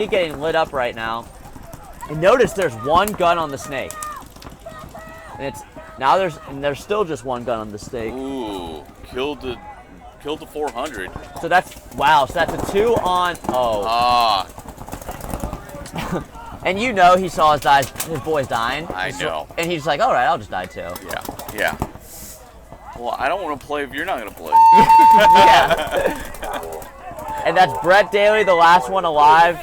Getting lit up right now. And notice there's one gun on the snake. And it's now there's still just one gun on the snake. Ooh, killed the 400. So that's wow. So that's a 2 on. Oh. Ah. And you know he saw his boys dying. I know. And he's like, all right, I'll just die too. Yeah. Yeah. Well, I don't want to play if you're not going to play. Yeah. And that's Brett Daly, the last one alive.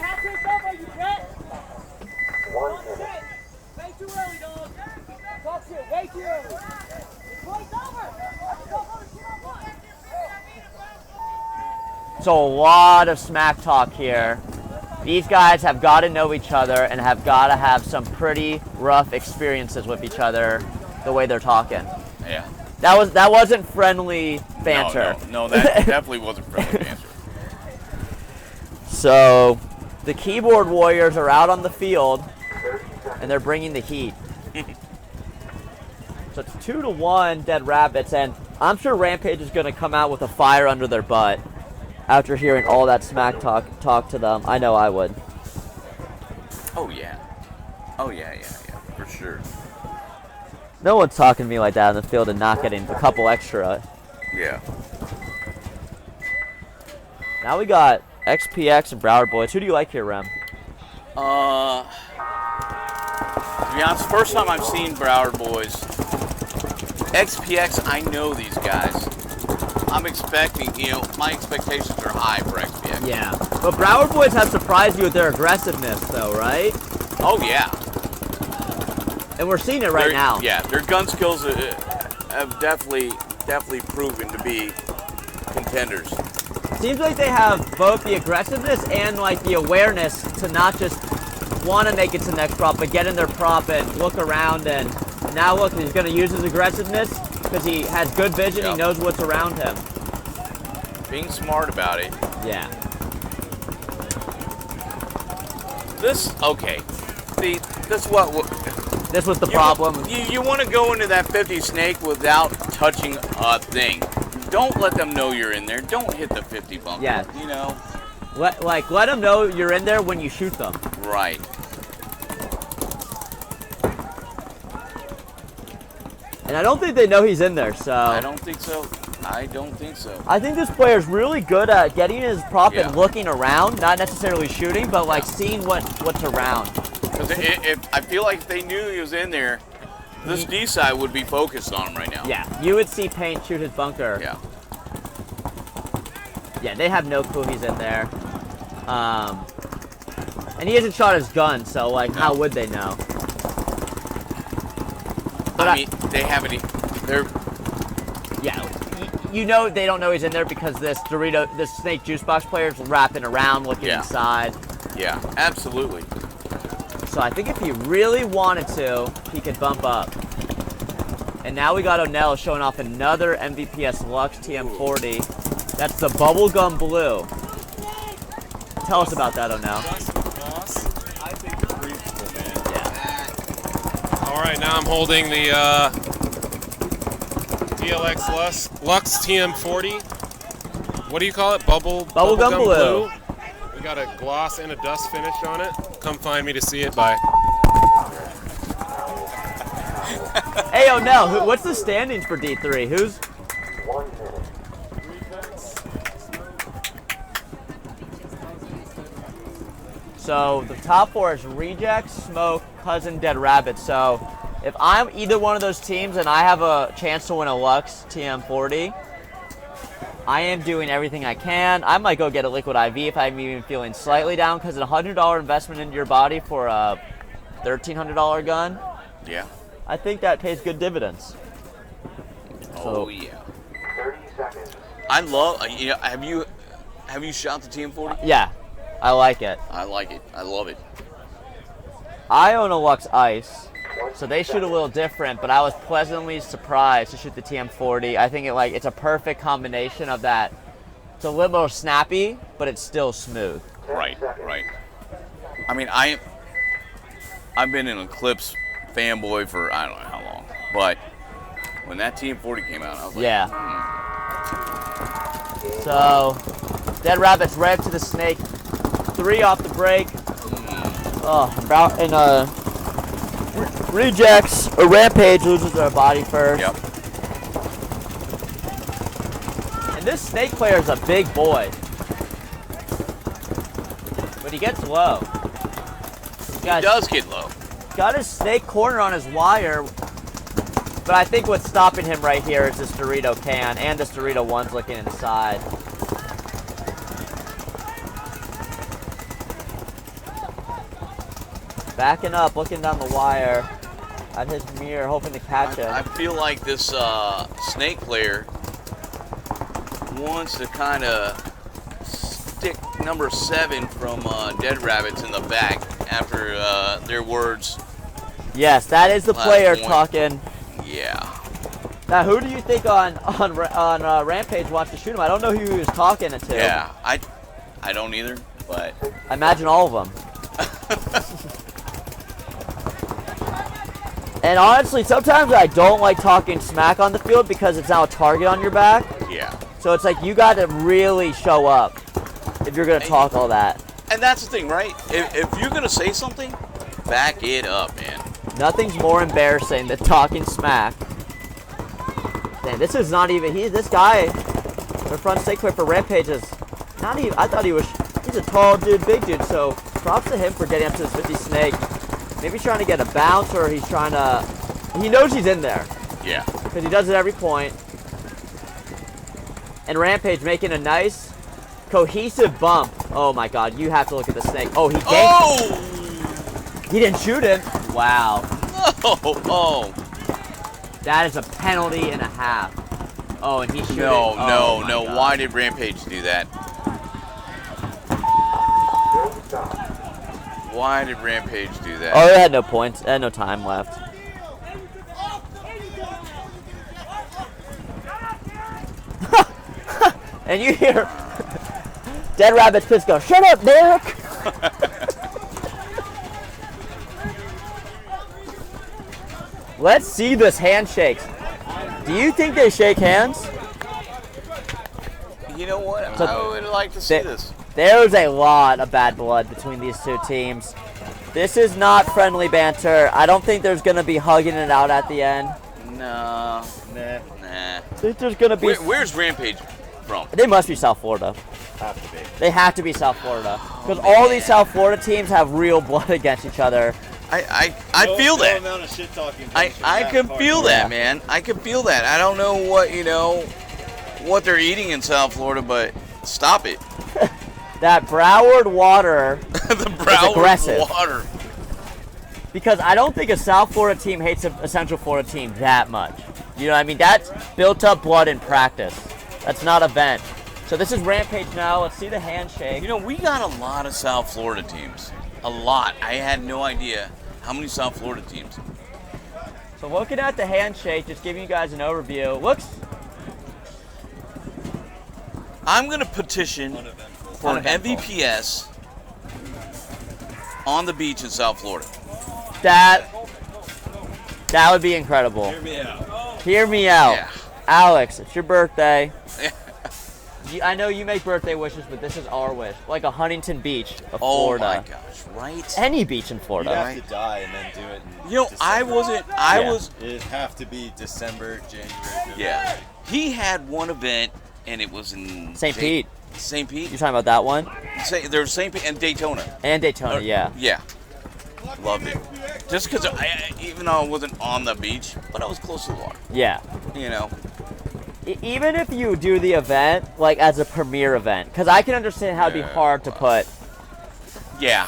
So a lot of smack talk here. These guys have got to know each other and have got to have some pretty rough experiences with each other the way they're talking. Yeah. That wasn't friendly banter. No, that definitely wasn't friendly banter. So the keyboard warriors are out on the field and they're bringing the heat. So it's 2-1 Dead Rabbits, and I'm sure Rampage is going to come out with a fire under their butt after hearing all that smack talk to them. I know I would. Oh yeah, for sure. No one's talking to me like that in the field and not getting a couple extra. Yeah. Now we got XPX and Broward boys. Who do you like here, Rem? To be honest, first time I've seen Broward boys. XPX, I know these guys. I'm expecting, my expectations are high for XPX. Yeah. But Broward boys have surprised you with their aggressiveness, though, right? Oh, yeah. And we're seeing it right now. Yeah, their gun skills have definitely proven to be contenders. Seems like they have both the aggressiveness and like the awareness to not just want to make it to the next prop, but get in their prop and look around. And now look, he's going to use his aggressiveness because he has good vision. Yep. He knows what's around him. Being smart about it. Yeah. Okay. See, this was the problem. You want to go into that 50 snake without touching a thing. Don't let them know you're in there. Don't hit the 50 bumper. Yeah. Let them know you're in there when you shoot them. Right. And I don't think they know he's in there, so. I don't think so. I think this player's really good at getting his prop and looking around, not necessarily shooting, but like seeing what's around. Because I feel like if they knew he was in there, this D side would be focused on him right now. Yeah, you would see Paint shoot his bunker. Yeah. Yeah, they have no clue he's in there. And he hasn't shot his gun, so like, how would they know? But they haven't. Yeah, you know they don't know he's in there because this Snake Juice Box player's wrapping around, looking inside. Yeah, absolutely. So I think if he really wanted to, he could bump up. And now we got O'Neill showing off another MVPS Lux TM40. That's the bubblegum blue. Tell us about that, O'Neill. I think it's reasonable, man. Yeah. All right, now I'm holding the DLX Lux TM40. What do you call it? Bubblegum blue. We got a gloss and a dust finish on it. Come find me to see it. Bye. Hey, O'Neill, what's the standings for D3? Who's? So the top four is Reject, Smoke, Cousin, Dead Rabbit. So if I'm either one of those teams and I have a chance to win a Lux TM40, I am doing everything I can. I might go get a liquid IV if I'm even feeling slightly down, because a $100 investment into your body for a $1,300 gun. Yeah. I think that pays good dividends. Oh yeah. 30 seconds. I love. Have you shot the TM40? Yeah, I like it. I like it. I love it. I own a Lux Ice, so they shoot a little different, but I was pleasantly surprised to shoot the TM40. I think it's a perfect combination of that. It's a little snappy, but it's still smooth. Right. I mean, I've been an Eclipse fanboy for I don't know how long, but when that TM40 came out, I was like, yeah. So, Dead Rabbit's right up to the snake. 3 off the break. Rejects or Rampage loses their body first. Yep. And this snake player is a big boy, but he gets low. He does get low. Got his snake corner on his wire, but I think what's stopping him right here is this Dorito can, and this Dorito 1's looking inside. Backing up, looking down the wire at his mirror, hoping to catch him. I feel like this snake player wants to kind of stick number 7 from Dead Rabbits in the back after their words. Yes, that is the player point. talking. Yeah. Now, who do you think on Rampage wants to shoot him? I don't know who he was talking to. Yeah, I don't either, but I imagine all of them. And honestly, sometimes I don't like talking smack on the field because it's now a target on your back. yeah. So it's like you got to really show up if you're going to talk all that. And that's the thing, right? If you're gonna say something, back it up, man. Nothing's more embarrassing than talking smack. Dang, this is not even, this guy, the front snake player for Rampage is not even, I thought he's a tall dude, big dude, so props to him for getting up to this 50 snake. Maybe he's trying to get a bounce or he's trying to, he knows he's in there. Yeah. Because he does it every point. And Rampage making a nice, cohesive bump. Oh my god, you have to look at the snake. Oh, he ganked. Oh! He didn't shoot him. Wow. Oh. That is a penalty and a half. Oh, and he shooted. No. God. Why did Rampage do that? Why did Rampage do that? Oh, they had no points. They had no time left. And you hear Dead Rabbit's piss go, "Shut up, Derek!" Let's see this handshakes. Do you think they shake hands? You know what? I would like to see this. There's a lot of bad blood between these two teams. This is not friendly banter. I don't think there's going to be hugging it out at the end. No. Nah. I think there's going to be... Where's Rampage from? They must be South Florida. Have to be. They have to be South Florida. Because all these South Florida teams have real blood against each other. I feel that. No amount of shit talking I can feel that, man. I can feel that. I don't know what they're eating in South Florida, but stop it. That Broward water The Broward aggressive. water. Because I don't think a South Florida team hates a Central Florida team that much. You know what I mean? That's built up blood in practice. That's not a vent. So this is Rampage now. Let's see the handshake. You know, we got a lot of South Florida teams. A lot. I had no idea how many South Florida teams. So looking at the handshake, just giving you guys an overview. Looks... I'm going to petition for an MVPS on the beach in South Florida. That would be incredible. Hear me out. Hear me out. Yeah. Alex, it's your birthday. I know you make birthday wishes, but this is our wish. Like a Huntington Beach of Oh Florida. my gosh, right? Any beach in You'd Florida. have to die and then do it in You know, I December. wasn't, Yeah. It'd have to be December, January, February. yeah. He had one event, and it was in... St. Pete. St. Pete? You're talking about that one? There's St. Pete and Daytona. And Daytona, yeah. Yeah. Loved it. Just because, even though I wasn't on the beach, but I was close to the water. Yeah. You know? Even if you do the event, like as a premier event, because I can understand how it'd be hard to put, Yeah.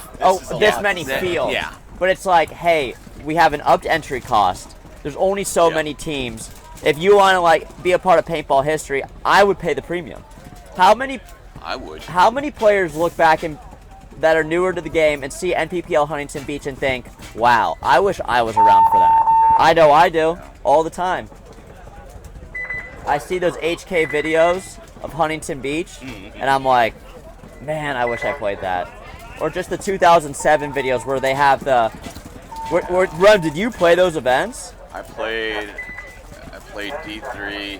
this many fields. Yeah. But it's like, hey, we have an upped entry cost. There's only so Yeah. many teams. If you want to like be a part of paintball history, I would pay the premium. How many I would. players look back and that are newer to the game and see NPPL Huntington Beach and think, wow, I wish I was around for that. I know I do, all the time. I see those HK videos of Huntington Beach, and I'm like, man, I wish I played that. Or just the 2007 videos where they have the... Rev, did you play those events? I played D3,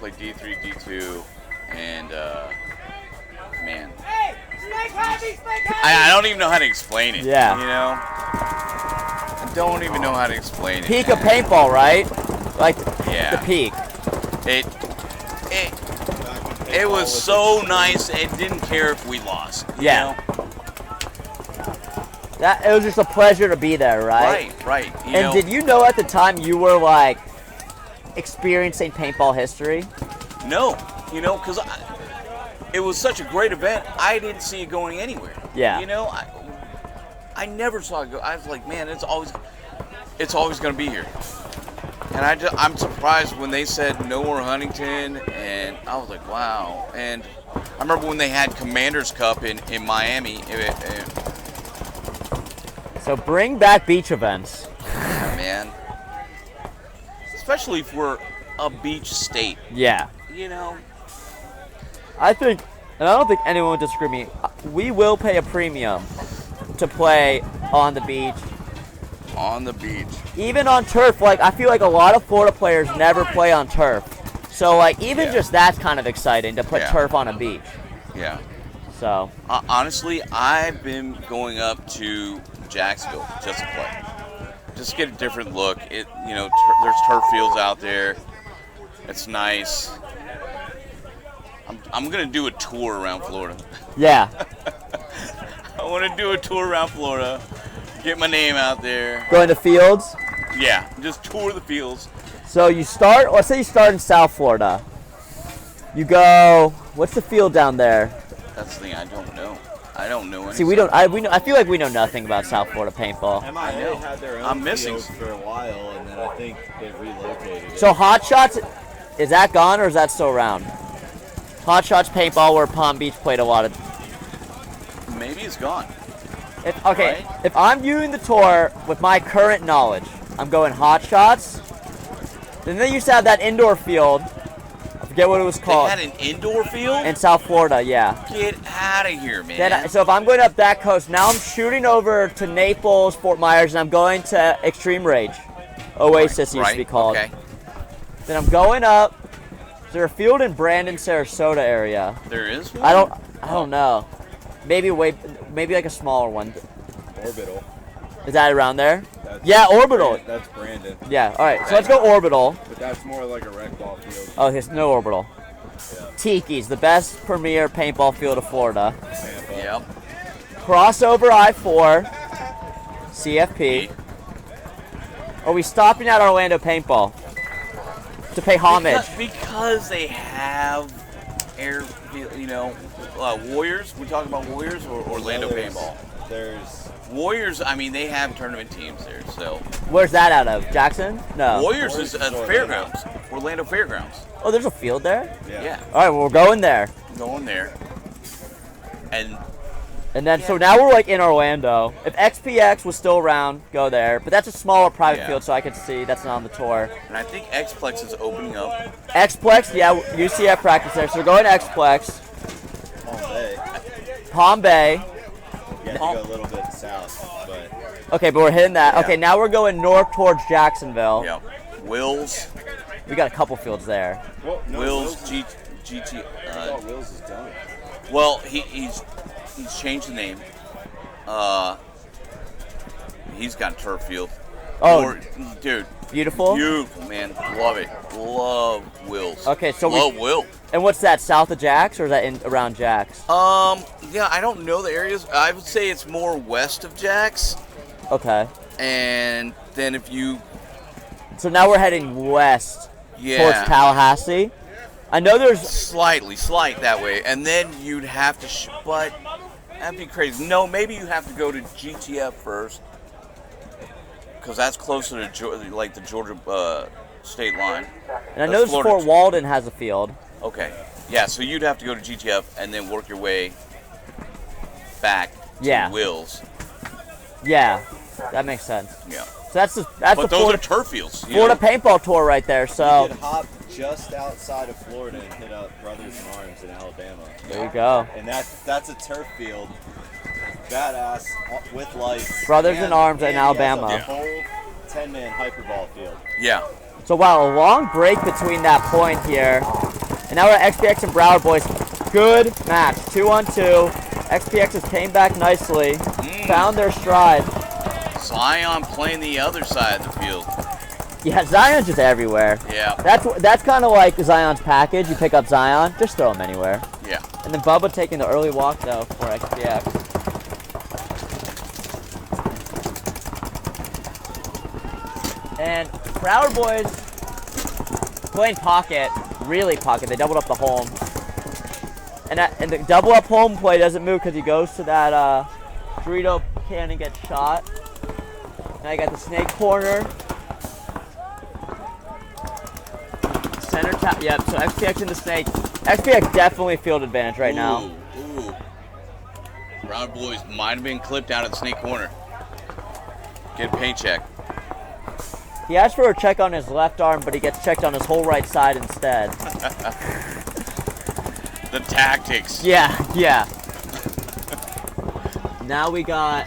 D2, and man, I don't even know how to explain it. Yeah. You know? I don't even know how to explain it. Peak of paintball, right? Like Yeah. the peak. It was so nice. It didn't care if we lost. You Yeah. know? It was just a pleasure to be there, right? Right. And did you know at the time you were like experiencing paintball history? No. You know, because it was such a great event. I didn't see it going anywhere. Yeah. You know, I never saw it go. I was like, man, it's always going to be here. And I'm surprised when they said no more Huntington, and I was like, wow. And I remember when they had Commander's Cup in Miami. So bring back beach events. Man. Especially if we're a beach state. Yeah. You know? I think, and I don't think anyone would disagree with me, we will pay a premium to play on the beach. On the beach. Even on turf, like I feel like a lot of Florida players never play on turf. So like even just that's kind of exciting to put turf on a beach. Yeah. So honestly, I've been going up to Jacksonville just to play. Just to get a different look. There's turf fields out there. It's nice. I'm gonna do a tour around Florida. yeah. I want to do a tour around Florida. Get my name out there. Going to fields. Yeah, just tour the fields. So you start, let's say you start in South Florida. You go, what's the field down there? That's the thing, I don't know. I don't know anything. See, we don't. I feel like we know nothing about South Florida paintball. MIA had their own I'm missing. field for a while, and then I think they relocated it. So Hot Shots, is that gone or is that still around? Hot Shots paintball, where Palm Beach played a lot of. Maybe it's gone. Okay, Right? if I'm viewing the tour with my current knowledge, I'm going Hot Shots. Then they used to have that indoor field. I forget what it was called. They had an indoor field? In South Florida, yeah. Get out of here, man. Then, so if I'm going up that coast, now I'm shooting over to Naples, Fort Myers, and I'm going to Extreme Rage. Oasis used to be called. Okay. Then I'm going up. Is there a field in Brandon, Sarasota area? There is one? I don't know. Maybe like a smaller one. Orbital. Is that around there? Yeah, Orbital. That's Brandon. Yeah, all right. So let's go Orbital. But that's more like a rec ball field. Oh, there's no Orbital. Yeah. Tiki's, the best premier paintball field of Florida. Tampa. Yep. Crossover I-4, CFP. Are we stopping at Orlando Paintball to pay homage? Because they have Warriors. We talking about Warriors or Orlando Paintball? There's Warriors, I mean, they have tournament teams there, so. Where's that out of? Jackson? No. Warriors is at Fairgrounds, Orlando Fairgrounds. Oh, there's a field there? Yeah. All right, well, we're going there. Going there. And then, so now we're like in Orlando. If XPX was still around, go there. But that's a smaller private field, so I could see that's not on the tour. I think Xplex is opening up. Xplex, yeah, UCF practice there. So we're going to Xplex. Palm Bay. Palm Bay. You have to go a little bit south, but Okay, but we're hitting that. Yeah. Okay, now we're going north towards Jacksonville. Yeah. Wills. We got a couple fields there. well, no, Wills, I GT. thought Wills is done. Well, he's changed the name. He's got a turf field. Oh, Dude. beautiful. Beautiful, man. Love it. Love Wills. Okay, so Love Will. And what's that, south of Jax, or is that in around Jax? Yeah, I don't know the areas. I would say it's more west of Jax. Okay. And then if you, So now we're heading west yeah, towards Tallahassee. I know there's slight that way, and then you'd have to, but that'd be crazy. No, maybe you have to go to GTF first, because that's closer to like the Georgia state line. and I know there's Fort Walden has a field. Okay, yeah, so you'd have to go to GTF and then work your way back to Wills. Yeah, that makes sense. Yeah. So that's the But those Florida, are turf fields. Florida paintball tour right there. So You could hop just outside of Florida and hit up Brothers in Arms in Alabama. there you go. And that's a turf field, badass with lights. Brothers in Arms in and he has Alabama. A whole 10-man hyperball field. Yeah. So wow, a long break between that point here. And now we're at XPX and Broward, boys. Good match, 2-on-2. XPXs came back nicely, found their stride. Zion playing the other side of the field. Yeah, Zion's just everywhere. Yeah. That's kind of like Zion's package. You pick up Zion, just throw him anywhere. Yeah. And then Bubba taking the early walk though for XPX. And Broward boys playing pocket, really pocket. They doubled up the home. And the double up home play doesn't move because he goes to that Dorito can and gets shot. Now you got the snake corner. Center tap, yep, so XPX in the snake. XPX definitely field advantage right now. Ooh. Broward boys might have been clipped out of the snake corner. Get a paint check. He asked for a check on his left arm, but he gets checked on his whole right side instead. The tactics. Yeah. Now we got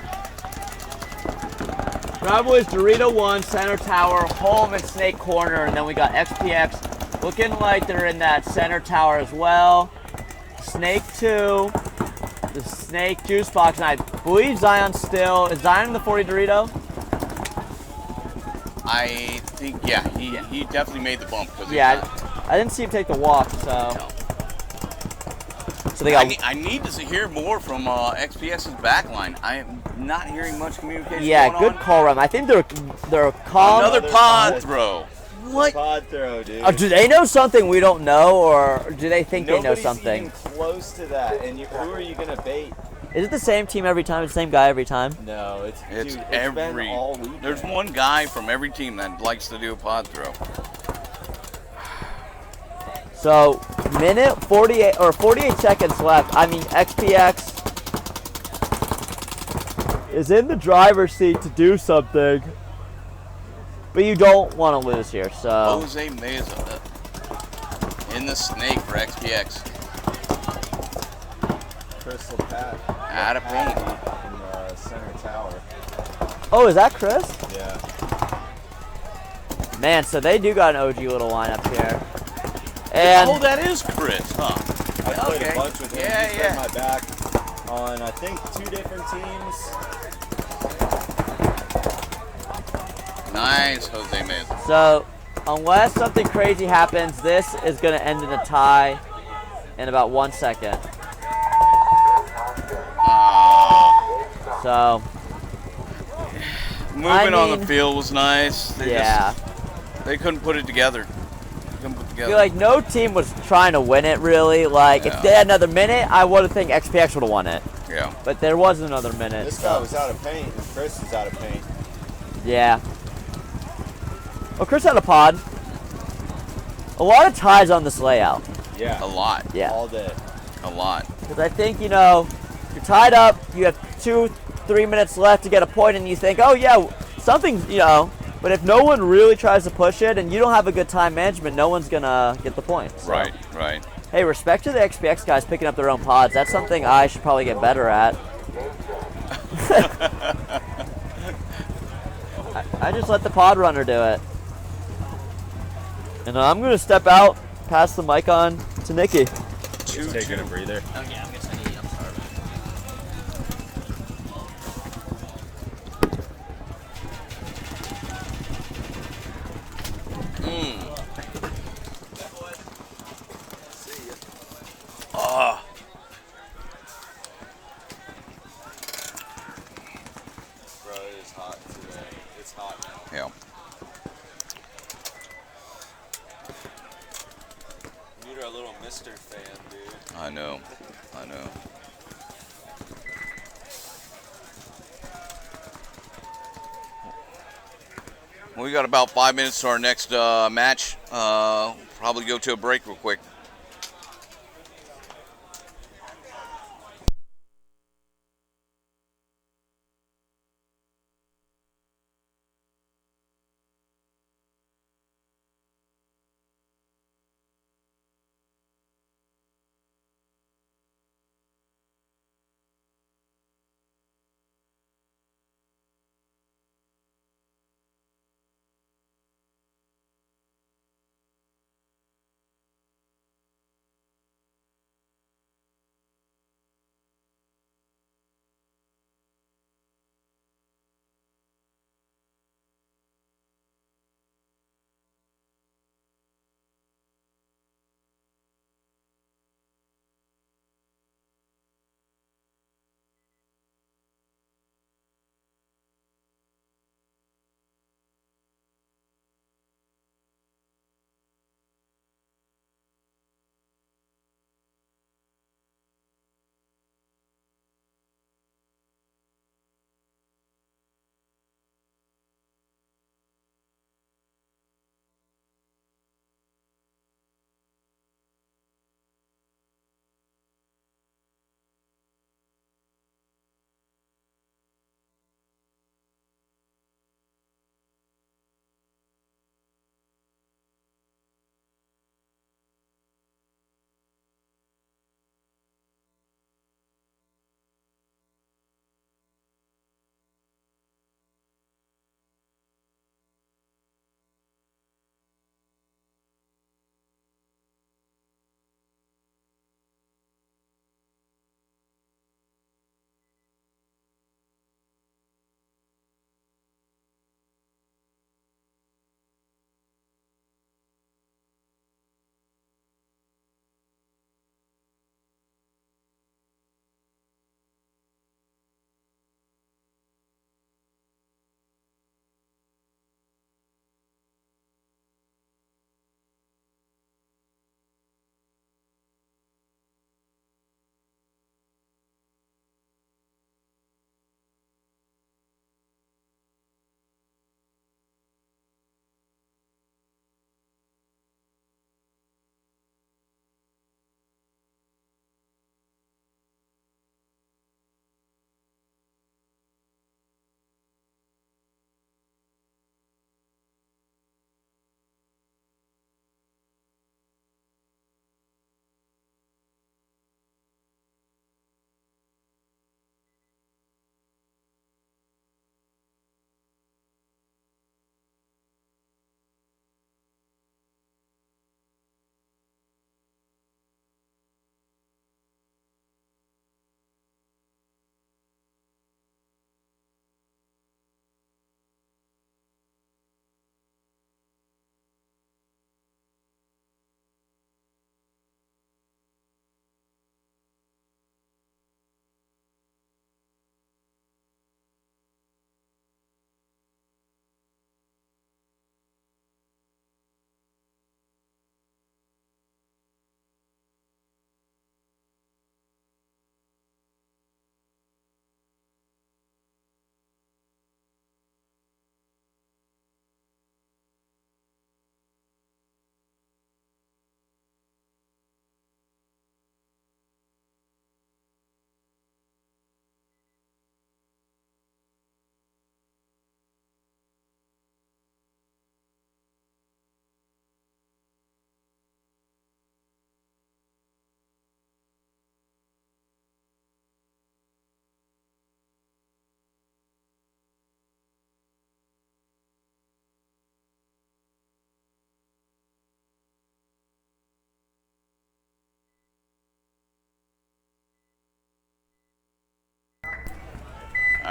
Broward boys Dorito 1, center tower, home and snake corner, and then we got XPX looking like they're in that center tower as well. Snake 2, the snake juice box, and I believe Zion still. Is Zion in the 40 Dorito? I think, yeah, he definitely made the bump. Yeah, I didn't see him take the walk, so. No. So they got. I need to hear more from XPS's backline. I am not hearing much communication. Yeah, going good on. call, Rem. I think they're calm. Another pod throw. What? Pod throw, dude. Do they know something we don't know, or do they think they know something? Nobody's even close to that, and who are you gonna bait? Is it the same team every time? The same guy every time? No, it's dude, every. been all weekend. There's one guy from every team that likes to do a pod throw. So, minute 48 or 48 seconds left. I mean, XPX is in the driver's seat to do something, but you don't want to lose here. So, Jose Meza in the snake for XPX. Crystal Pat. Out of paint. In the center tower. oh, is that Chris? Yeah. Man, so they do got an OG little lineup here. And Oh, that is Chris, huh? I played Okay. a bunch with him. Yeah, He's yeah. got my back on, I think, 2 different teams. Nice, Jose Meza. so, unless something crazy happens, this is going to end in a tie in about 1 second. So, Moving on mean, the field was nice. yeah. They couldn't put it together. I feel like no team was trying to win it, really. Like, if they had another minute, I would have think XPX would have won it. Yeah. But there was another minute. This guy was out of paint, and Chris is out of paint. Yeah. Well, Chris had a pod. A lot of ties on this layout. Yeah. A lot. Yeah. All day. A lot. Because I think, you're tied up, you have 2-3 minutes left to get a point, and you think, oh, yeah, something's, but if no one really tries to push it and you don't have a good time management, no one's going to get the points. So. Right. Hey, respect to the XPX guys picking up their own pods. That's something I should probably get better at. I just let the pod runner do it. And I'm going to step out, pass the mic on to Nikki. Just taking a breather. Oh, yeah, I'm guessing I'm sorry. Bro, it is hot today. It's hot now. Yeah. You're a little Mr. fan, dude. I know. We got about 5 minutes to our next match. Probably go to a break real quick.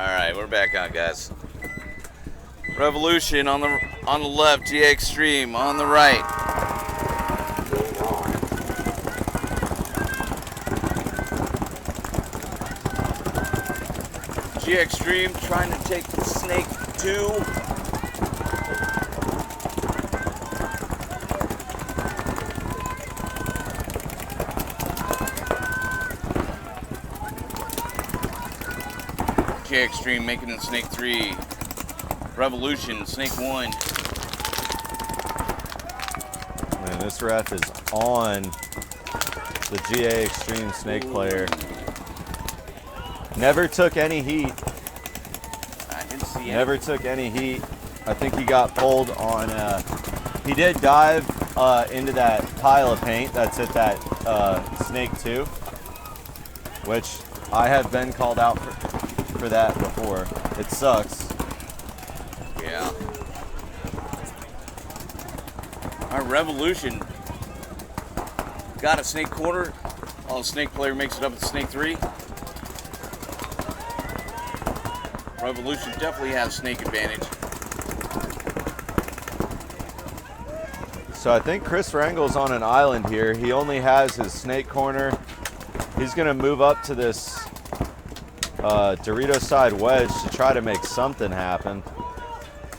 right, we're back on, guys. Revolution on the left, GA Extreme on the right. GA Extreme trying to take the Snake 2. GA Extreme making the Snake 3. Revolution, Snake 1. Man, this ref is on the GA Extreme Snake player. Never took any heat. I didn't see it. Never took any heat. I think he got pulled on. He did dive into that pile of paint that's at that Snake 2, which I have been called out for that before. It sucks. Yeah. Our Revolution got a Snake quarter. Oh, the Snake player makes it up at Snake 3. Revolution definitely has Snake advantage. So I think Chris Rangel's on an island here. He only has his Snake corner. He's gonna move up to this Dorito side wedge to try to make something happen.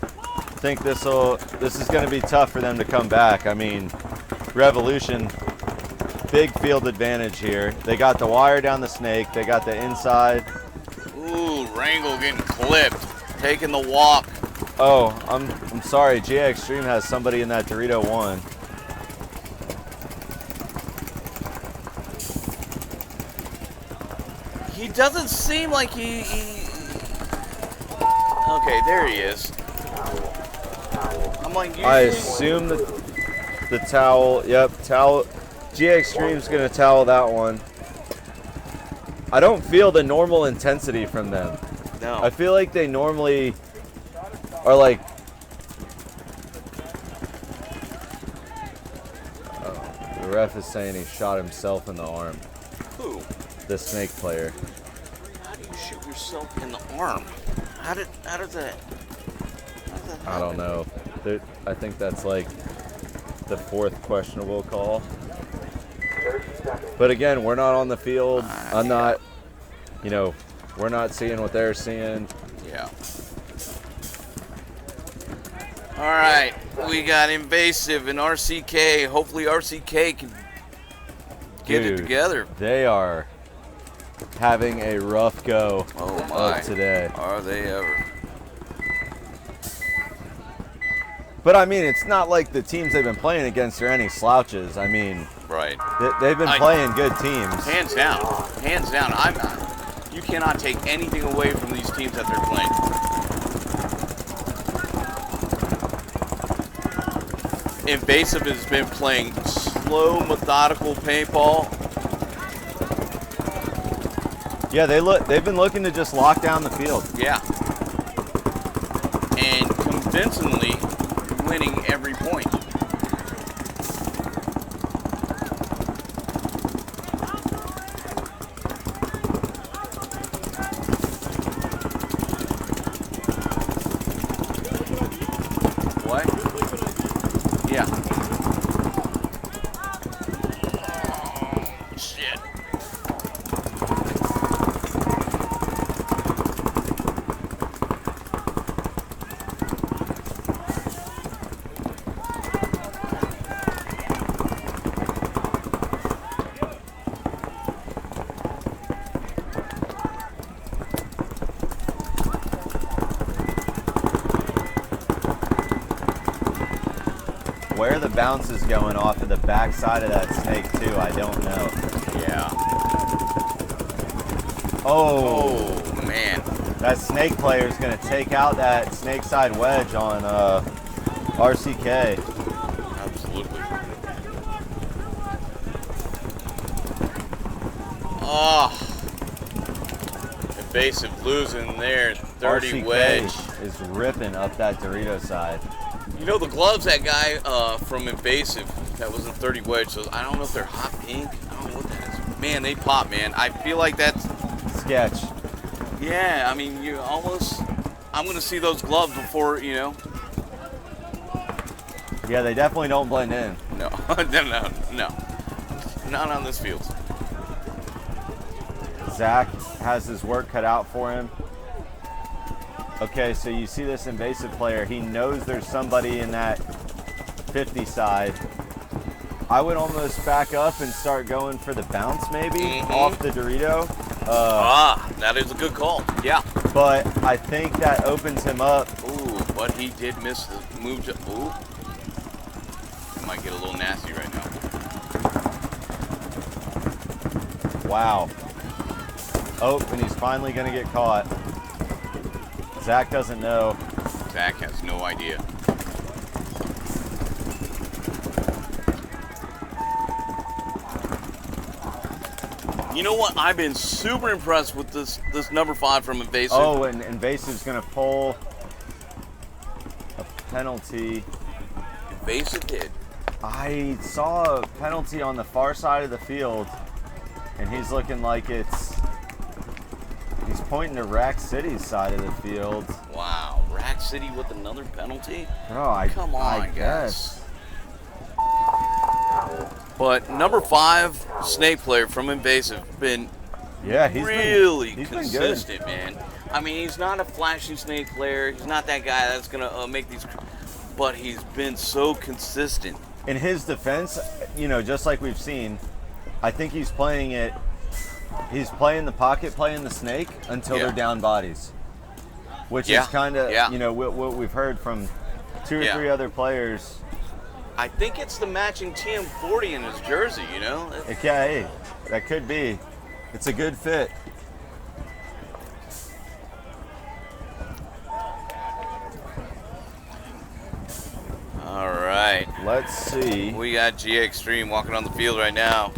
I think this is going to be tough for them to come back. I mean, Revolution, big field advantage here. They got the wire down the Snake. They got the inside. Ooh, Rangel getting clipped, taking the walk. Oh, I'm sorry. GA Extreme has somebody in that Dorito 1. He doesn't seem like he... Okay, there he is. I'm like, I assume that the towel, yep, towel. GA Extreme's gonna towel that one. I don't feel the normal intensity from them. No. I feel like they normally are like, oh, the ref is saying he shot himself in the arm. Who? The Snake player. How do you shoot yourself in the arm? How does that I don't know. I think that's like the 4th questionable call. But again, we're not on the field. I'm not, we're not seeing what they're seeing. Yeah. All right, we got Invasive and RCK. Hopefully RCK can get it together. They are having a rough go of today. Are they ever? But I mean, it's not like the teams they've been playing against are any slouches. I mean, right. They've been playing good teams. Hands down. Hands down. You cannot take anything away from these teams that they're playing. Invasive has been playing slow, methodical paintball. Yeah, they've been looking to just lock down the field. Yeah. And convincingly winning every point. What? Yeah. Shit. Where the bounce is going off of the backside of that Snake too, I don't know. Yeah. Oh, man. That Snake player is going to take out that Snake side wedge on RCK. Absolutely. Oh. Invasive losing there. 30 RCK wedge. is ripping up that Dorito side. You know, the gloves that guy from Invasive that was in 30 wedge, so I don't know if they're hot pink. I don't know what that is. Man, they pop, man. I feel like that's sketch. Yeah, I mean, you almost. I'm gonna see those gloves before, you know. Yeah, they definitely don't blend in. No, no, not on this field. Zach has his work cut out for him. Okay, so you see this invasive player. He knows there's somebody in that 50 side. I would almost back up and start going for the bounce maybe off the Dorito. That is a good call. Yeah. But I think that opens him up. Ooh, but he did miss the move to. Ooh. It might get a little nasty right now. Wow. Oh, and he's finally going to get caught. Zach doesn't know. Zach has no idea. You know what? I've been super impressed with this number 5 from Invasive. Oh, and Invasive's going to pull a penalty. Invasive did. I saw a penalty on the far side of the field, and he's looking like he's pointing to Rack City's side of the field. Wow, Rack City with another penalty? Oh, Come on, I guess. But number 5 snake player from Invasive been He's really been consistent, man. I mean, he's not a flashy snake player. He's not that guy that's gonna make these, but he's been so consistent. In his defense, just like we've seen, I think he's playing it. He's playing the pocket, playing the snake until they're down bodies, which is kind of what we've heard from 2 or 3 other players. I think it's the matching TM40 in his jersey, Okay, that could be. It's a good fit. All right. Let's see. We got GX Extreme walking on the field right now.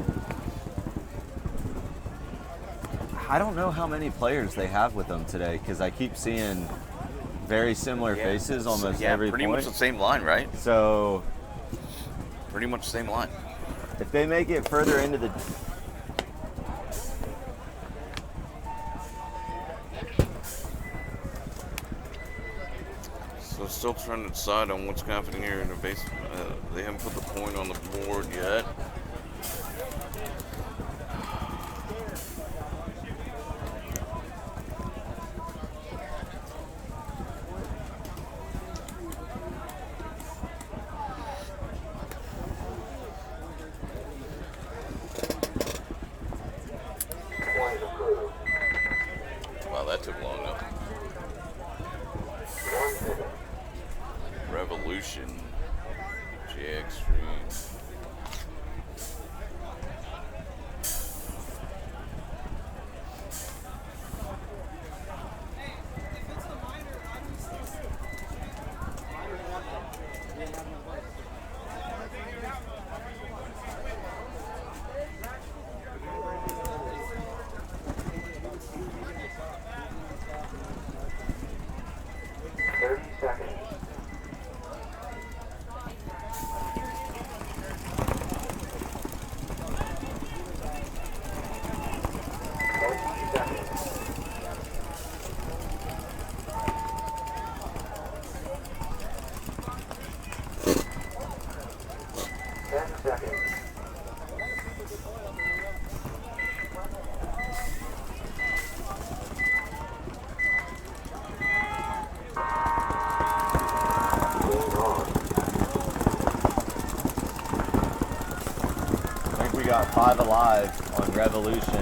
I don't know how many players they have with them today because I keep seeing very similar faces almost every pretty point. much the same line, right? So pretty much the same line. If they make it further into the So still trying to decide on what's happening here in the base. They haven't put the point on the board yet. Wow, that took long enough. Revolution. GX Extreme. got 5 alive on Revolution.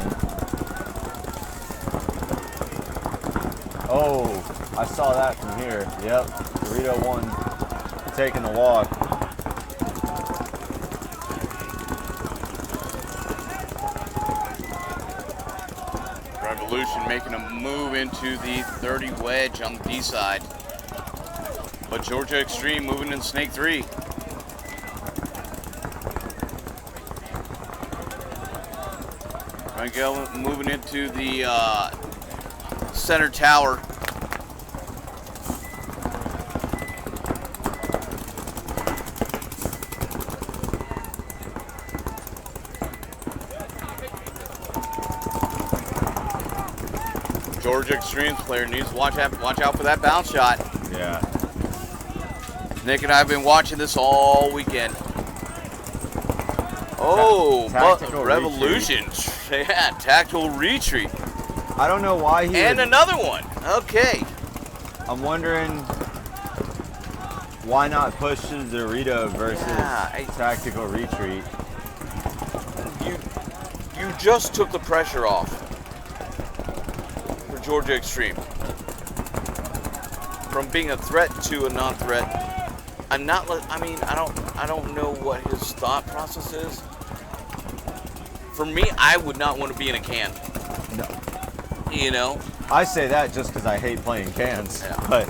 Oh, I saw that from here. Yep, Dorito 1 taking the walk. Revolution making a move into the 30 wedge on the D side. But Georgia Extreme moving in Snake 3. Miguel moving into the center tower. Georgia Extremes player needs to watch out for that bounce shot. Yeah. Nick and I have been watching this all weekend. Oh, Tactical Revolution. Yeah, tactical retreat. I don't know why he. And another one. Okay. I'm wondering why not push to Dorito versus tactical retreat. You just took the pressure off for Georgia Extreme. From being a threat to a non-threat. I don't know what his thought process is. For me, I would not want to be in a can. No. You know? I say that just because I hate playing cans. Yeah. But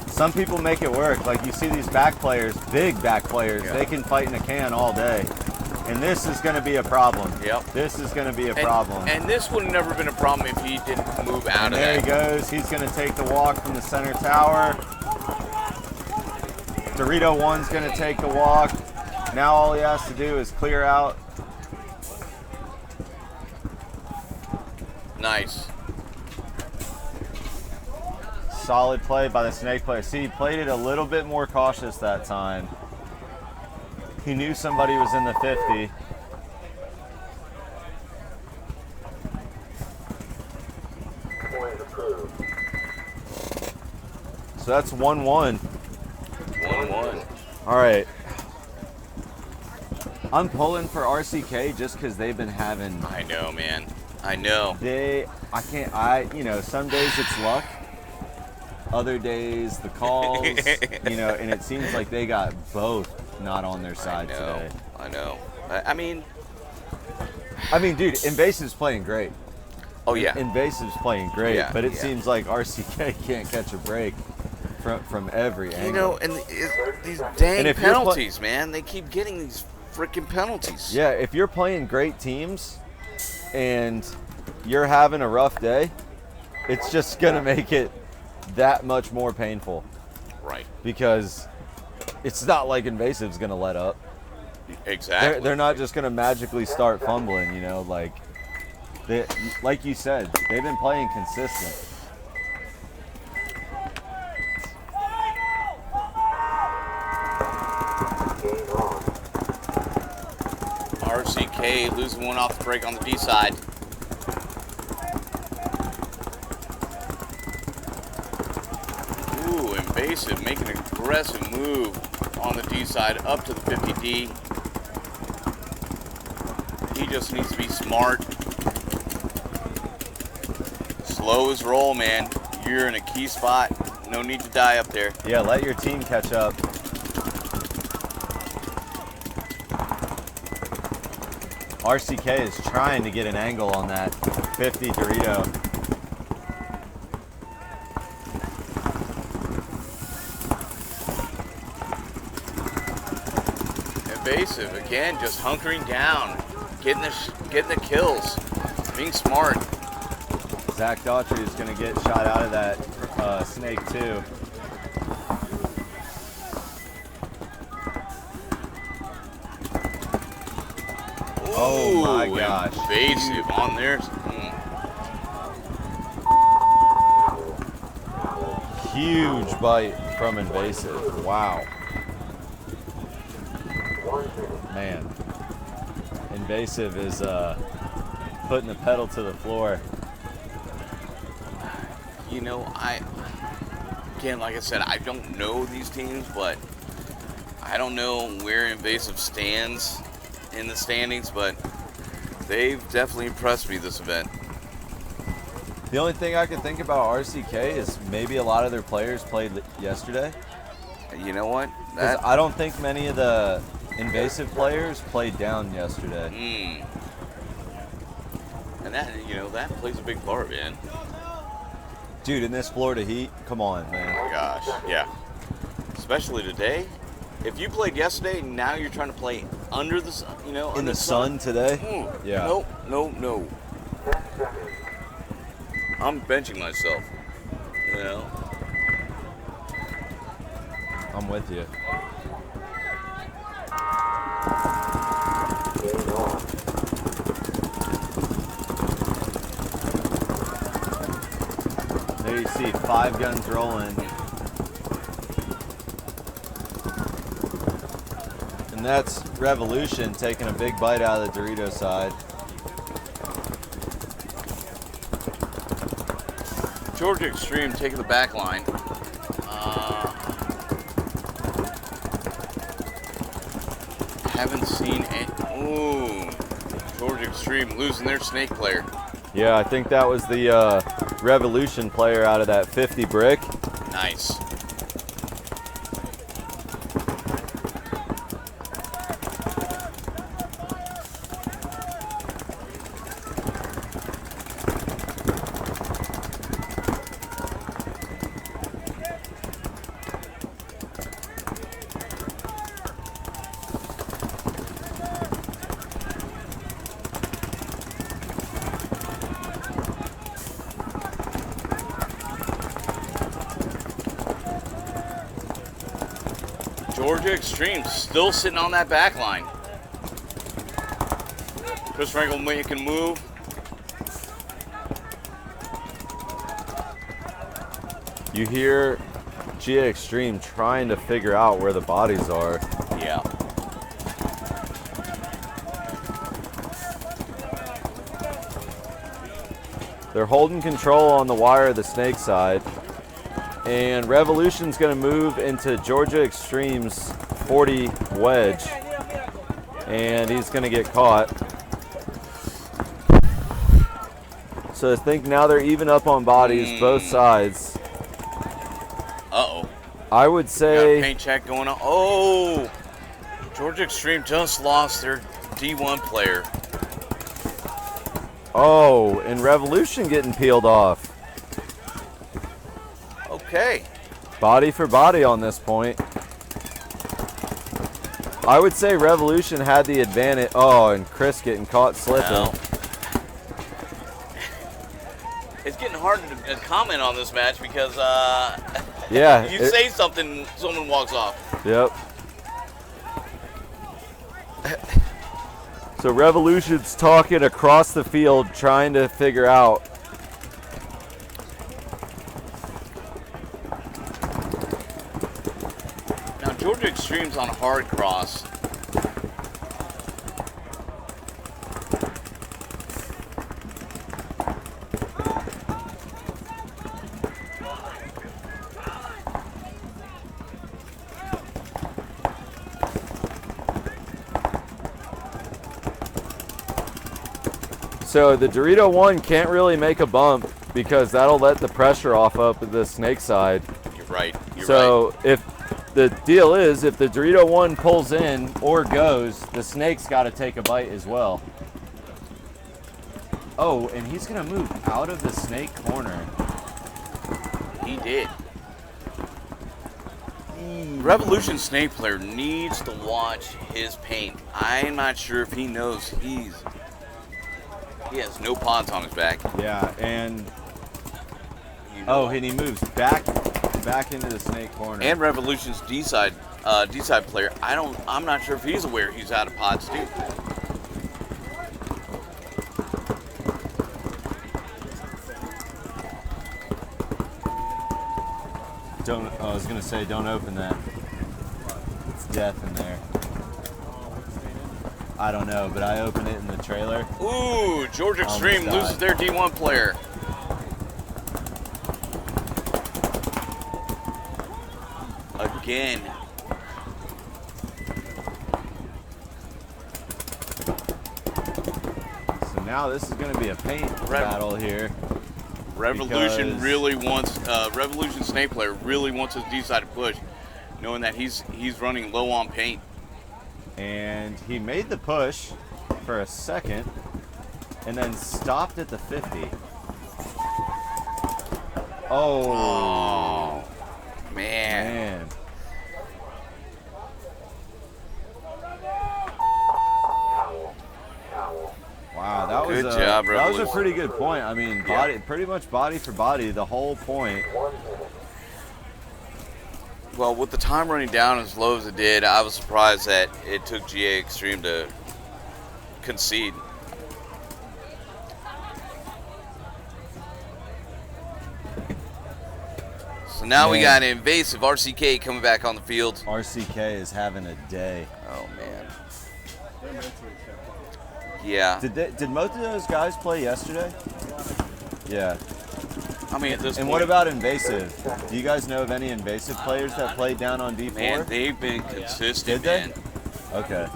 some people make it work. Like you see these back players, big back players, they can fight in a can all day. And this is going to be a problem. Yep. This is going to be a problem. And this would have never been a problem if he didn't move out And of there that. he goes. He's going to take the walk from the center tower. Dorito 1's going to take the walk. Now all he has to do is clear out. Nice. Solid play by the snake player. See, he played it a little bit more cautious that time. He knew somebody was in the 50. So that's 1-1. 1-1. All right. I'm pulling for RCK just because they've been having. I know, man. I know. Some days it's luck. Other days the calls, and it seems like they got both not on their side today. I know. I mean, dude, Invasive's playing great. Oh, yeah. Invasive's playing great, Yeah, but it yeah. seems like RCK can't catch a break from every angle. And these dang if you're penalties, man. They keep getting these freaking penalties. Yeah, if you're playing great teams and you're having a rough day, it's just going to make it that much more painful. Right. Because it's not like Invasive's going to let up. Exactly. They're not just going to magically start fumbling, like you said, they've been playing consistent. RCK losing one off the break on the D side. Ooh, Invasive making an aggressive move on the D side up to the 50D. He just needs to be smart. Slow his roll, man. You're in a key spot. No need to die up there. Yeah, let your team catch up. RCK is trying to get an angle on that 50 Dorito. Invasive again, just hunkering down, getting the kills, being smart. Zach Daughtry is going to get shot out of that snake too. Oh my gosh. Invasive on there. Huge bite from Invasive. Wow. Man. Invasive is putting the pedal to the floor. Like I said, I don't know these teams, but I don't know where Invasive stands in the standings, but they've definitely impressed me this event. The only thing I can think about RCK is maybe a lot of their players played yesterday. You know what? I don't think many of the Invasive players played down yesterday. And that plays a big part, man. Dude, in this Florida heat, come on, man. Gosh, yeah. Especially today. If you played yesterday, now you're trying to play under the sun, In the sun today? Yeah. No. I'm benching myself. I'm with you. There you see 5 guns rolling. And that's Revolution taking a big bite out of the Dorito side. Georgia Extreme taking the back line. Haven't seen any. Ooh, Georgia Extreme losing their snake player. Yeah, I think that was the Revolution player out of that 50 brick. Nice. Georgia Extreme still sitting on that back line. Chris Frankel making a move. You hear GA Extreme trying to figure out where the bodies are. Yeah. They're holding control on the wire of the snake side. And Revolution's going to move into Georgia Extreme's 40 wedge. And he's going to get caught. So I think now they're even up on bodies, both sides. Uh-oh. I would Got a say... paint check going on. Oh! Georgia Extreme just lost their D1 player. Oh, and Revolution getting peeled off. Okay. Body for body on this point. I would say Revolution had the advantage. Oh, and Chris getting caught slipping. Well, it's getting hard to comment on this match because Yeah. you say something, someone walks off. Yep. So Revolution's talking across the field, trying to figure out. Now Georgia Extreme's on a hard cross. So the Dorito 1 can't really make a bump because that'll let the pressure off up at the snake side. You're right. You're So right. if the deal is, if the Dorito 1 pulls in or goes, the snake's got to take a bite as well. Oh, and he's going to move out of the snake corner. He did. Revolution Snake player needs to watch his paint. I'm not sure if he knows he has no pods on his back. Yeah, and You know. and he moves back into the snake corner. And Revolution's D side player. I'm not sure if he's aware he's out of pods too. I was gonna say, don't open that. It's death in there. I don't know, but I opened it in the trailer. Ooh, Georgia Extreme loses their D1 player. Again. So now this is gonna be a paint battle here. Revolution because- really wants Revolution Snake player really wants his D side to push, knowing that he's running low on paint. And he made the push for a second and then stopped at the 50. Oh, Man. man. Wow, that was Good job, that was a Revolution. pretty good point. I mean, pretty much body for body the whole point. Well, with the time running down as low as it did, I was surprised that it took GA Extreme to concede. So now we Man. got Invasive RCK coming back on the field. RCK is having a day. Oh man. Yeah. Did most of those guys play yesterday? Yeah. I mean, at this And point, what about Invasive? Do you guys know of any Invasive players that played down on D4? man, they've been consistent. Did they? Man. Okay.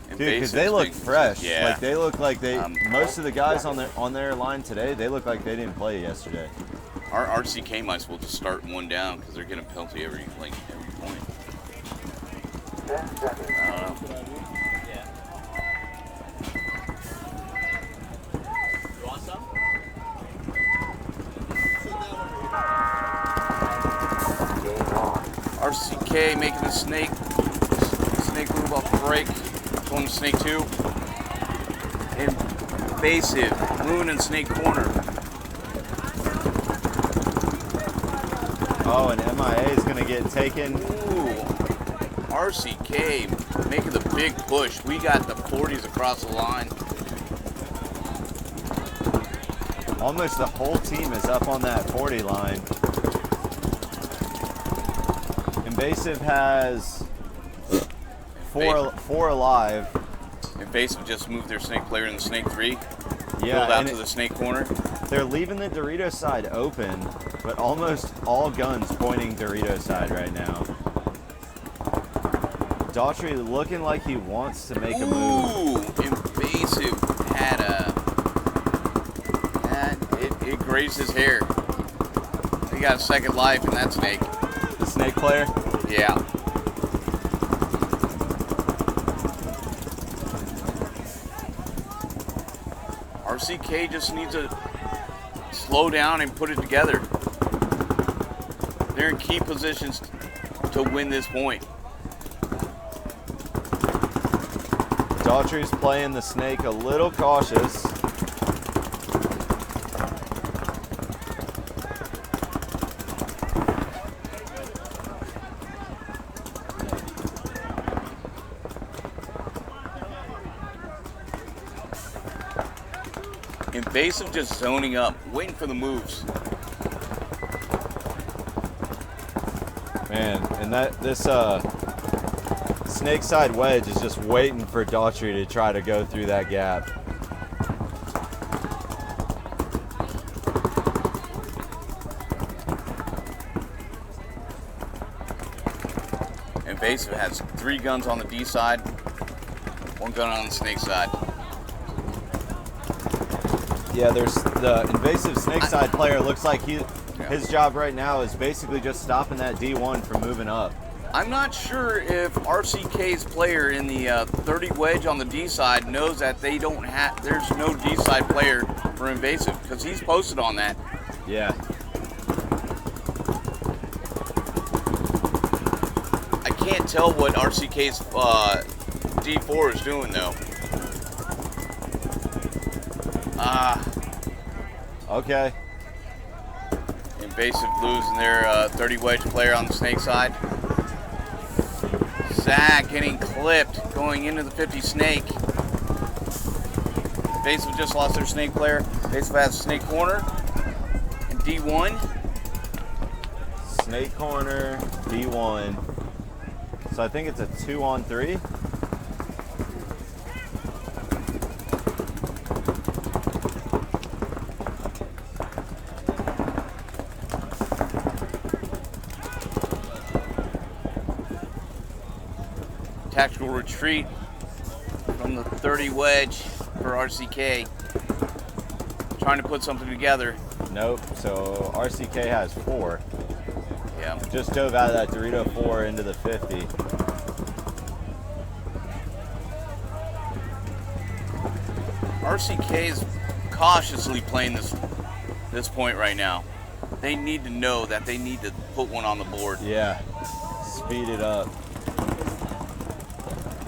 Dude, because Invasive's they look been fresh. consistent. Yeah. Like they look like they. Most of the guys on their line today, they look like they didn't play yesterday. Our RCK might as well just start one down because they're getting a penalty every point. I don't know. You want some? RCK making the snake move off the break. Going to snake 2. Invasive ruining snake corner. Oh, and MIA is gonna get taken. Ooh, RCK making the big push. We got the 40s across the line. Almost the whole team is up on that 40 line. Invasive has four alive. Invasive just moved their snake player in the snake 3. Yeah, Pulled out and to the snake corner. they're leaving the Dorito side open, but almost all guns pointing Dorito side right now. Daughtry looking like he wants to make a move. Ooh, Invasive had it grazed his hair. He got a second life in that snake. The snake player? Yeah. RCK just needs to slow down and put it together. They're in key positions to win this point. Daughtry's playing the snake a little cautious. Invasive just zoning up, waiting for the moves. Man, and this snake side wedge is just waiting for Daughtry to try to go through that gap. Invasive has 3 guns on the D side, 1 gun on the snake side. Yeah, there's the Invasive snake side player looks like his job right now is basically just stopping that D1 from moving up. I'm not sure if RCK's player in the 30 wedge on the D side knows that there's no D side player for Invasive because he's posted on that. Yeah. I can't tell what RCK's D4 is doing though. Okay. Invasive losing their 30 wedge player on the snake side. Zach getting clipped going into the 50 snake. Invasive just lost their snake player. Invasive has a snake corner and D1. Snake corner, D1. So I think it's a 2-on-3. Tactical retreat from the 30 wedge for RCK. Trying to put something together. Nope. So RCK has 4. Yeah. Just dove out of that Dorito 4 into the 50. RCK is cautiously playing this point right now. They need to know that they need to put one on the board. Yeah. Speed it up.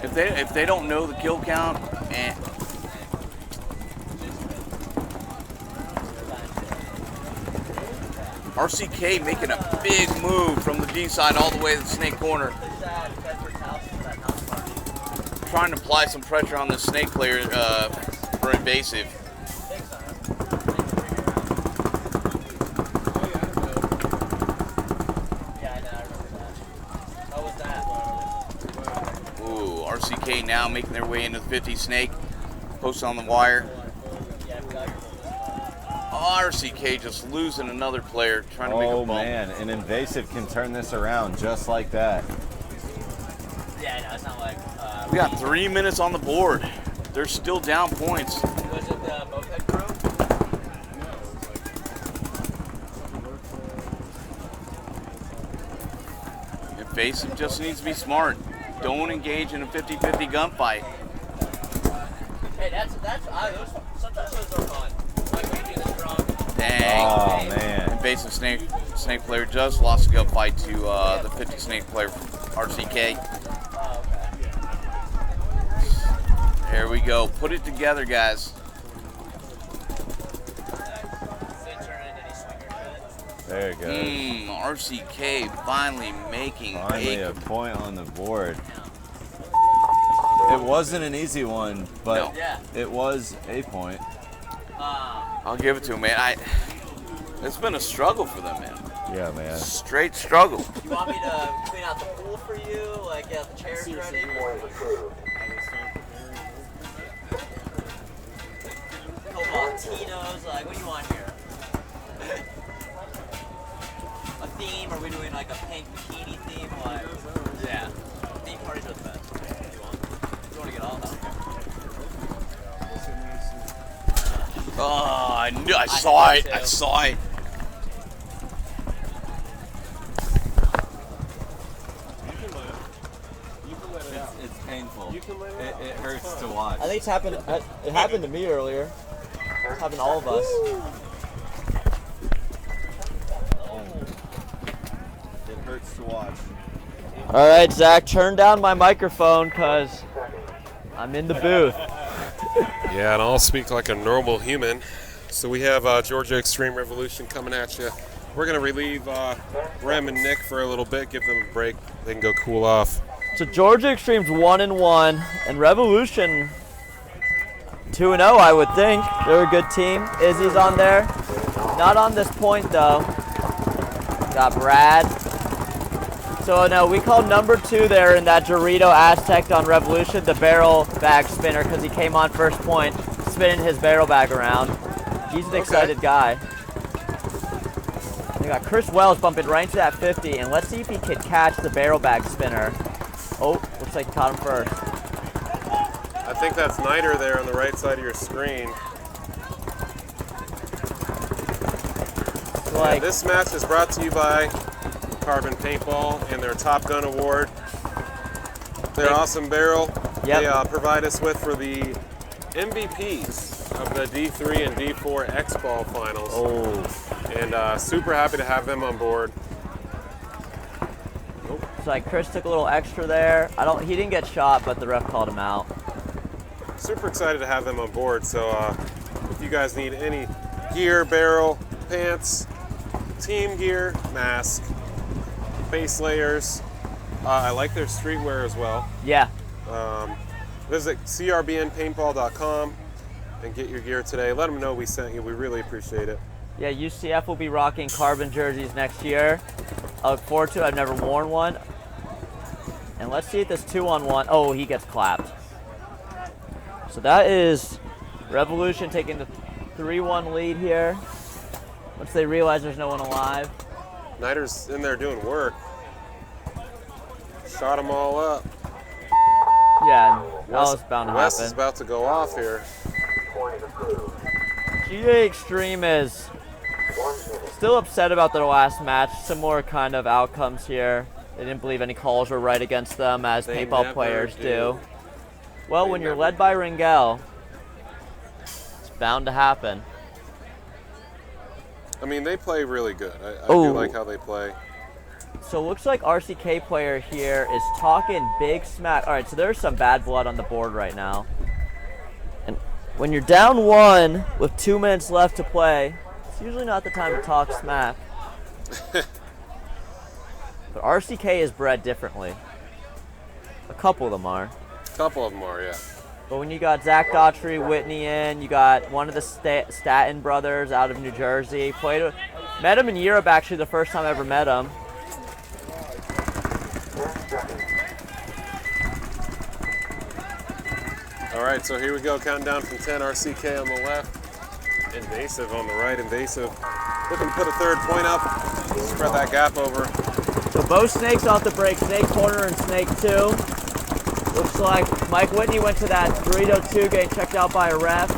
If they don't know the kill count, RCK making a big move from the D side all the way to the snake corner. Trying to apply some pressure on the snake player for Invasive. RCK now making their way into the 50 snake. Post on the wire. RCK just losing another player trying to make a bump. Oh man, and Invasive can turn this around just like that. Yeah, no, it's not like. We got 3 minutes on the board. They're still down points. Was it the moped crew? Invasive just needs to be smart. Don't engage in a 50-50 gunfight. Hey, sometimes those are fun. Like when you do this wrong. Dang. Oh man. Invasive snake player just lost a gunfight to the 50 snake player from RCK. Oh, okay. There we go. Put it together, guys. There it goes. RCK finally making a point on the board. It wasn't an easy one, but it was a point. I'll give it to him, man. It's been a struggle for them, man. Yeah, man. Straight struggle. You want me to clean out the pool for you? Like, get the chairs ready? Latinos, like, what do you want here? A theme? Are we doing like a pink bikini theme? Like, yeah. Theme parties are the best. What do you want? You want to get all that? Oh, I knew. I saw it. I saw it. It's painful. It hurts to watch. I think it's happened. It happened to me earlier. It's happened to all of us. It hurts to watch. All right, Zach, turn down my microphone because I'm in the booth. Yeah, and I'll speak like a normal human. So we have Georgia Extreme Revolution coming at you. We're going to relieve Rem and Nick for a little bit, give them a break. They can go cool off. So Georgia Extreme's 1-1, and Revolution 2-0, I would think. They're a good team. Izzy's on there. Not on this point, though. Got Brad. So, no, we call number 2 there in that Dorito Aztec on Revolution the barrel bag spinner because he came on first point, spinning his barrel bag around. He's an excited guy. We got Chris Wells bumping right into that 50, and let's see if he can catch the barrel bag spinner. Oh, looks like he caught him first. I think that's Niter there on the right side of your screen. Like, this match is brought to you by Carbon Paintball and their Top Gun Award. Their awesome barrel they provide us with for the MVPs of the D3 and D4 X-Ball finals. oh. And super happy to have them on board. So like Chris took a little extra there. He didn't get shot, but the ref called him out. Super excited to have them on board. So if you guys need any gear, barrel, pants, team gear, mask, base layers, I like their streetwear as well. Yeah. Visit crbnpaintball.com and get your gear today. Let them know we sent you. We really appreciate it. Yeah, UCF will be rocking Carbon jerseys next year. I look forward to it. I've never worn one. And let's see if this 2-on-1. Oh, he gets clapped. So that is Revolution taking the 3-1 lead here. Once they realize there's no one alive. Niter's in there doing work. Shot them all up. Yeah, that was bound to Wes happen. is about to go off here. GA Extreme is still upset about their last match. Similar kind of outcomes here. They didn't believe any calls were right against them, as They paintball never players do. do. Well, when you're led by Ringel, it's bound to happen. I mean, they play really good. I do like how they play. So it looks like RCK player here is talking big smack. All right, so there's some bad blood on the board right now. And when you're down 1 with 2 minutes left to play, it's usually not the time to talk smack. But RCK is bred differently. A couple of them are. A couple of them are, yeah. But when you got Zach Daughtry, Whitney in, you got one of the Staten brothers out of New Jersey. Met him in Europe, actually, the first time I ever met him. All right, so here we go, counting down from 10. RCK on the left, Invasive on the right. Invasive looking to put a third point up, spread that gap over. So both snakes off the break, snake corner and snake 2. Looks like Mike Whitney went to that Dorito 2, getting checked out by a ref.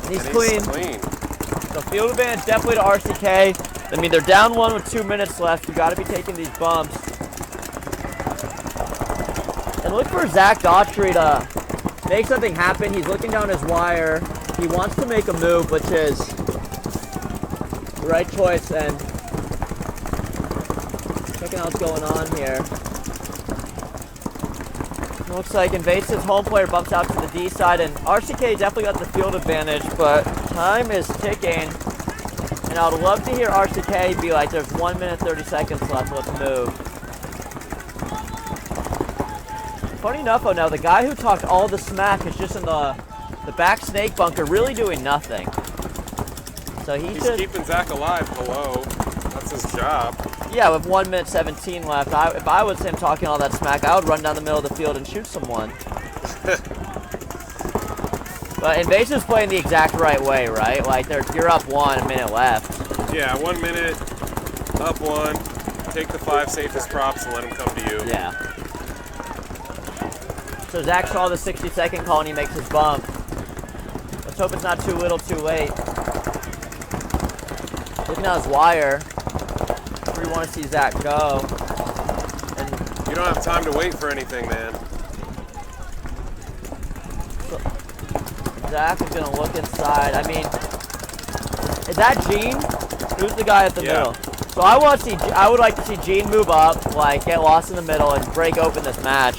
And he's clean. So field advantage definitely to RCK. I mean, they're down 1 with 2 minutes left. You got to be taking these bumps. And look for Zach Daughtry to make something happen. He's looking down his wire. He wants to make a move, which is the right choice. And checking out what's going on here. Looks like Invasive's home player bumps out to the D side, and RCK definitely got the field advantage, but time is ticking. And I would love to hear RCK be like, there's 1 minute, 30 seconds left, let's move. Funny enough, though, now the guy who talked all the smack is just in the back snake bunker, really doing nothing. So he's keeping Zach alive. Hello, that's his job. Yeah, with 1 minute 17 left, if I was him talking all that smack, I would run down the middle of the field and shoot someone. But Invasive's playing the exact right way, right? Like, you're up 1, a minute left. Yeah, 1 minute, up 1. Take the 5 safest props and let them come to you. Yeah. So Zach saw the 60-second call and he makes his bump. Let's hope it's not too little, too late. Looking at his wire. Where you want to see Zach go. And you don't have time to wait for anything, man. so Zach is going to look inside. I mean, is that Gene? Who's the guy at the middle? So I would like to see Gene move up, like get lost in the middle and break open this match.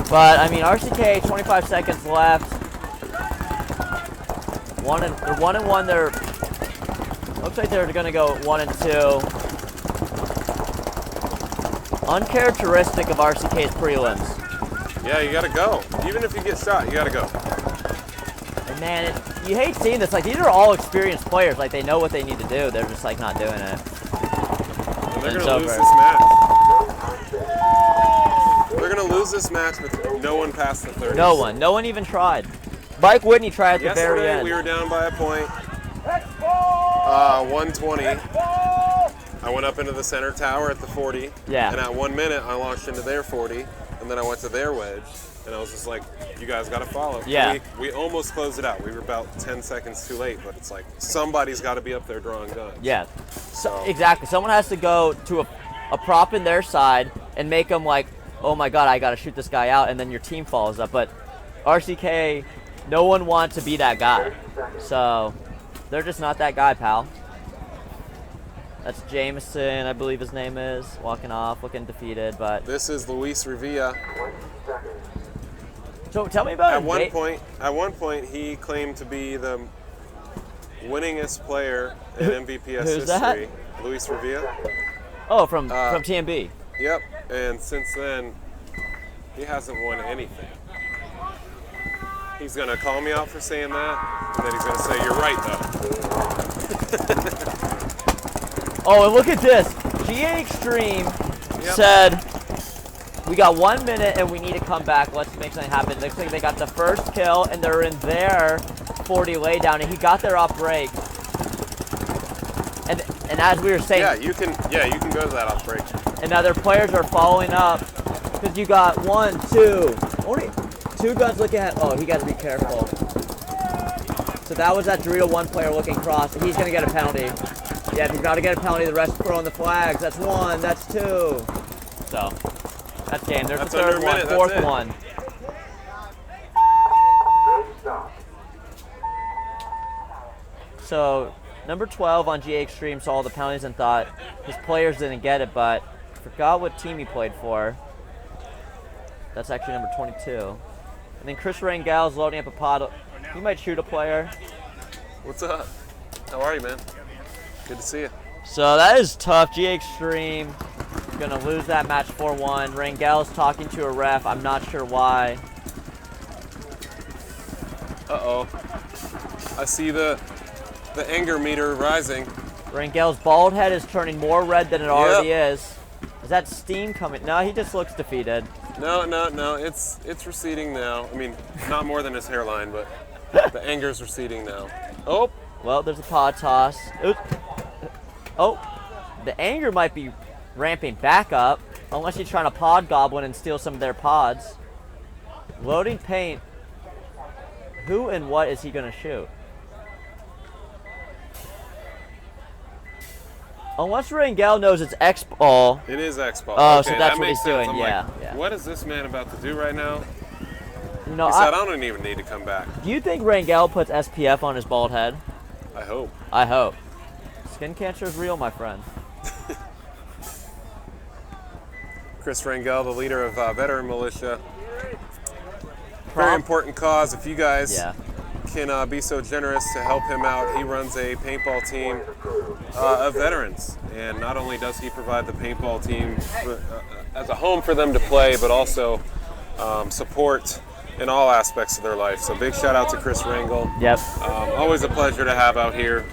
But I mean, RCK, 25 seconds left. They're 1 and 1. They're looks like they're gonna go 1 and 2. Uncharacteristic of RCK's prelims. Yeah, you gotta go. Even if you get shot, you gotta go. And man, you hate seeing this. Like, these are all experienced players. Like, they know what they need to do. They're just like not doing it. And they're gonna lose this match. They're gonna lose this match with no one past the 30s. No one even tried. Mike Whitney tried at the very end. We were down by a point. 120. I went up into the center tower at the 40. Yeah. And at 1 minute, I launched into their 40, and then I went to their wedge, and I was just like, you guys got to follow. Yeah. We almost closed it out. We were about 10 seconds too late, but it's like somebody's got to be up there drawing guns. Yeah. So exactly. Someone has to go to a prop in their side and make them like, oh my God, I got to shoot this guy out, and then your team follows up. But RCK, no one wants to be that guy. So they're just not that guy, pal. That's Jameson, I believe his name is, walking off, looking defeated, but... This is Luis Revilla. So tell me about At one point, he claimed to be the winningest player in MVPS Who's history. that? Luis Revilla. Oh, from TMB. Yep, and since then, he hasn't won anything. He's gonna call me out for saying that, and then he's gonna say, you're right though. Oh, and look at this. GA Extreme said, we got 1 minute and we need to come back. Let's make something happen. Looks like they got the first kill and they're in their 40 laydown, and he got there off break. And as we were saying, you can go to that off break. And now their players are following up because you got 1, 2, only 2 guns looking at. Oh, he got to be careful. So that was that Dorito 1 player looking cross. He's gonna get a penalty. Yeah, if he's got to get a penalty, the rest throwing the flags. That's 1, that's 2. So that's game. There's the third one, fourth one. So number 12 on GA Extreme saw all the penalties and thought his players didn't get it, but forgot what team he played for. That's actually number 22. And then Chris Rangel's loading up a pod. He might shoot a player. What's up? How are you, man? Good to see you. So that is tough. GA Extreme gonna lose that match 4-1. Rangel's talking to a ref. I'm not sure why. Uh-oh. I see the anger meter rising. Rangel's bald head is turning more red than it already is. Is that steam coming? No, he just looks defeated. No. It's receding now. I mean, not more than his hairline, but the anger's receding now. Oh. Well, there's a pod toss. Oh, the anger might be ramping back up, unless he's trying to pod goblin and steal some of their pods. Loading paint. Who and what is he going to shoot? Unless Rangel knows it's X-Ball. It is X-Ball. Oh, okay, so that's that what he's makes sense. doing. I'm Yeah, like, yeah. What is this man about to do right now? No, He said, I don't even need to come back. do you think Rangel puts SPF on his bald head? I hope. I hope. Skin cancer is real, my friend. Chris Rangel, the leader of Veteran Militia. Very important cause. If you guys can be so generous to help him out, he runs a paintball team of veterans. And not only does he provide the paintball team as a home for them to play, but also support in all aspects of their life. So big shout out to Chris Rangel. Yep. Always a pleasure to have out here.